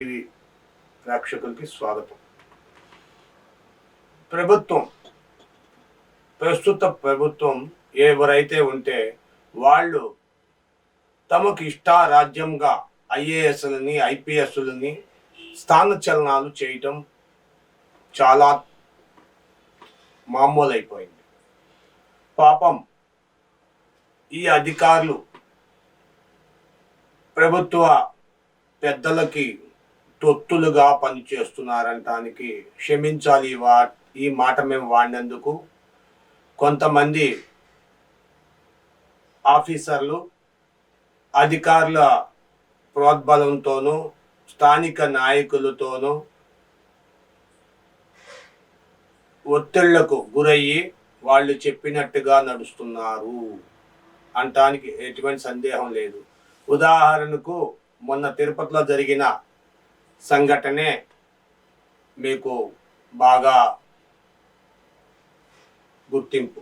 TV ప్రేక్షకులకి స్వాగతం. ప్రస్తుత ప్రభుత్వం ఎవరైతే ఉంటే వాళ్ళు తమకు ఇష్టారాజ్యంగా ఐఏఎస్లని ఐపీఎస్లని స్థానచలనాలు చేయటం చాలా మామూలైపోయింది. పాపం ఈ అధికారులు ప్రభుత్వ పెద్దలకి తొత్తులుగా పనిచేస్తున్నారంటానికి క్షమించాలి ఈ మాట మేము వాడినందుకు. కొంతమంది ఆఫీసర్లు అధికారుల ప్రోద్బలంతోనూ స్థానిక నాయకులతోనూ ఒత్తిళ్లకు గురయ్యి వాళ్ళు చెప్పినట్టుగా నడుస్తున్నారు అంటానికి ఎటువంటి సందేహం లేదు. ఉదాహరణకు మొన్న తిరుపతిలో జరిగిన సంఘటనే మీకు బాగా గుర్తింపు.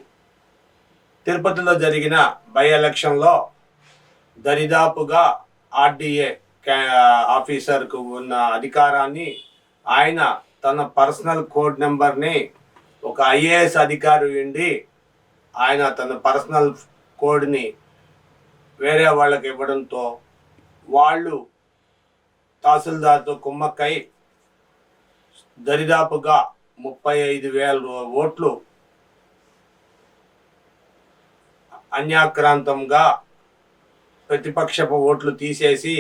తిరుపతిలో జరిగిన బై ఎలక్షన్లో దరిదాపుగా ఆర్డీఏ ఆఫీసర్కు ఉన్న అధికారాన్ని ఆయన తన పర్సనల్ కోడ్ నెంబర్ని ఒక ఐఏఎస్ అధికారి ఉండి ఆయన తన పర్సనల్ కోడ్ని వేరే వాళ్ళకి ఇవ్వడంతో వాళ్ళు తహసీల్దార్తో కుమ్మక్కై దరిదాపుగా 35,000 ఓట్లు అన్యాక్రాంతంగా ప్రతిపక్షపు ఓట్లు తీసేసి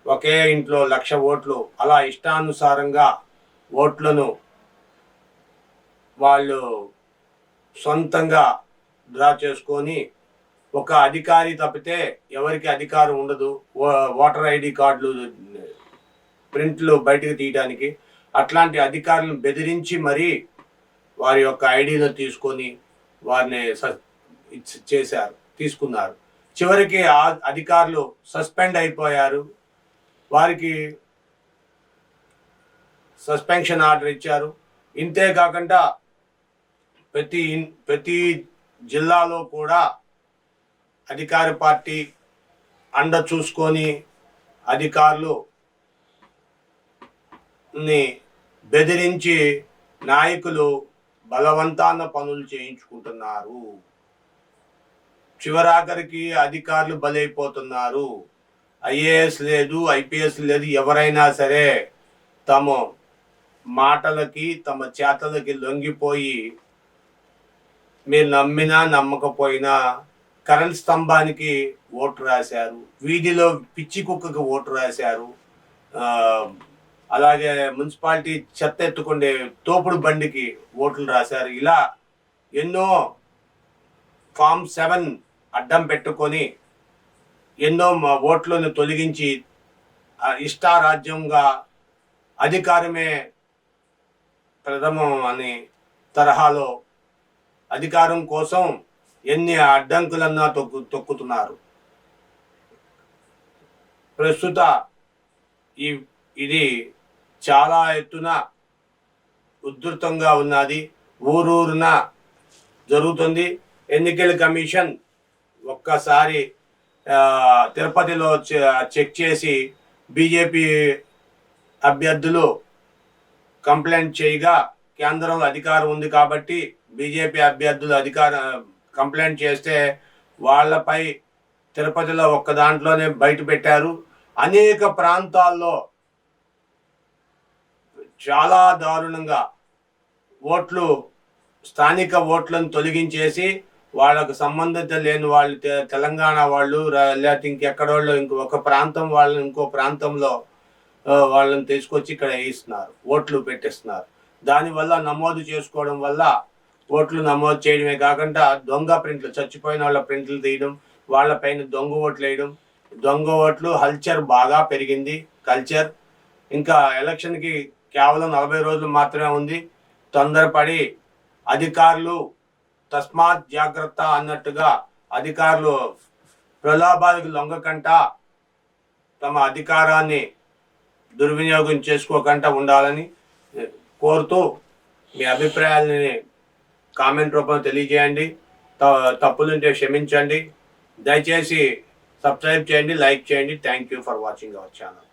ఒకే ఇంట్లో 1,00,000 ఓట్లు అలా ఇష్టానుసారంగా ఓట్లను వాళ్ళు సొంతంగా డ్రా చేసుకొని ఒక అధికారి తప్పితే ఎవరికి అధికారం ఉండదు ఓటర్ ఐడి కార్డులు ప్రింట్లు బయటకు తీయడానికి. అట్లాంటి అధికారులను బెదిరించి మరీ వారి యొక్క ఐడీలు తీసుకొని వారిని తీసుకున్నారు. చివరికి ఆ అధికారులు సస్పెండ్ అయిపోయారు. వారికి సస్పెన్షన్ ఆర్డర్ ఇచ్చారు. ఇంతే కాకుండా ప్రతి జిల్లాలో కూడా అధికార పార్టీ అండ చూసుకొని అధికారులని బెదిరించి నాయకులు బలవంతాన పనులు చేయించుకుంటున్నారు. చివరాఖరికి అధికారులు బలైపోతున్నారు. ఐఏఎస్ లేదు, ఐపీఎస్ లేదు, ఎవరైనా సరే తమ మాటలకి తమ చేతలకి లొంగిపోయి మీరు నమ్మినా నమ్మకపోయినా కరెంట్ స్తంభానికి ఓటు రాశారు, వీధిలో పిచ్చి కుక్కకి ఓటు రాశారు, అలాగే మున్సిపాలిటీ చెత్త ఎత్తుకుండే తోపుడు బండికి ఓట్లు రాశారు. ఇలా ఎన్నో ఫామ్ 7 అడ్డం పెట్టుకొని ఎన్నో ఓట్లను తొలగించి ఇష్టారాజ్యంగా అధికారమే ప్రథమం అనే తరహాలో అధికారం కోసం ఎన్ని అడ్డంకులన్నా తొక్కుతున్నారు. ప్రస్తుత ఇది చాలా ఎత్తున ఉధృతంగా ఉన్నది, ఊరూరున జరుగుతుంది. ఎన్నికల కమిషన్ ఒక్కసారి తిరుపతిలో చెక్ చేసి బీజేపీ అభ్యర్థులు కంప్లైంట్ చేయగా కేంద్రంలో అధికారం ఉంది కాబట్టి బీజేపీ అభ్యర్థులు కంప్లైంట్ చేస్తే వాళ్ళపై తిరుపతిలో ఒక్క దాంట్లోనే బయట పెట్టారు. అనేక ప్రాంతాల్లో చాలా దారుణంగా స్థానిక ఓట్లను తొలగించేసి వాళ్ళకు సంబంధిత లేని వాళ్ళు తెలంగాణ వాళ్ళు లేకపోతే ఇంకెక్కడోళ్ళు ఇంకొక ప్రాంతం వాళ్ళని ఇంకో ప్రాంతంలో వాళ్ళని తీసుకొచ్చి ఇక్కడ వేయిస్తున్నారు, ఓట్లు పెట్టిస్తున్నారు. దానివల్ల నమోదు చేసుకోవడం వల్ల ఓట్లు నమోదు చేయడమే కాకుండా దొంగ ప్రింట్లు, చచ్చిపోయిన వాళ్ళ ప్రింట్లు తీయడం, వాళ్ళపైన దొంగ ఓట్లు వేయడం, దొంగ ఓట్లు బాగా పెరిగింది. ఇంకా ఎలక్షన్కి కేవలం 40 రోజులు మాత్రమే ఉంది. తొందరపడి అధికారులు తస్మాత్ జాగ్రత్త అన్నట్టుగా అధికారులు ప్రలోభాలకు లొంగకుండా తమ అధికారాన్ని దుర్వినియోగం చేసుకోకుండా ఉండాలని కోరుతూ మీ అభిప్రాయాలని కామెంట్ రూపంలో తెలియజేయండి. తప్పులుంటే క్షమించండి. దయచేసి సబ్స్క్రైబ్ చేయండి, లైక్ చేయండి. Thank you for watching our channel.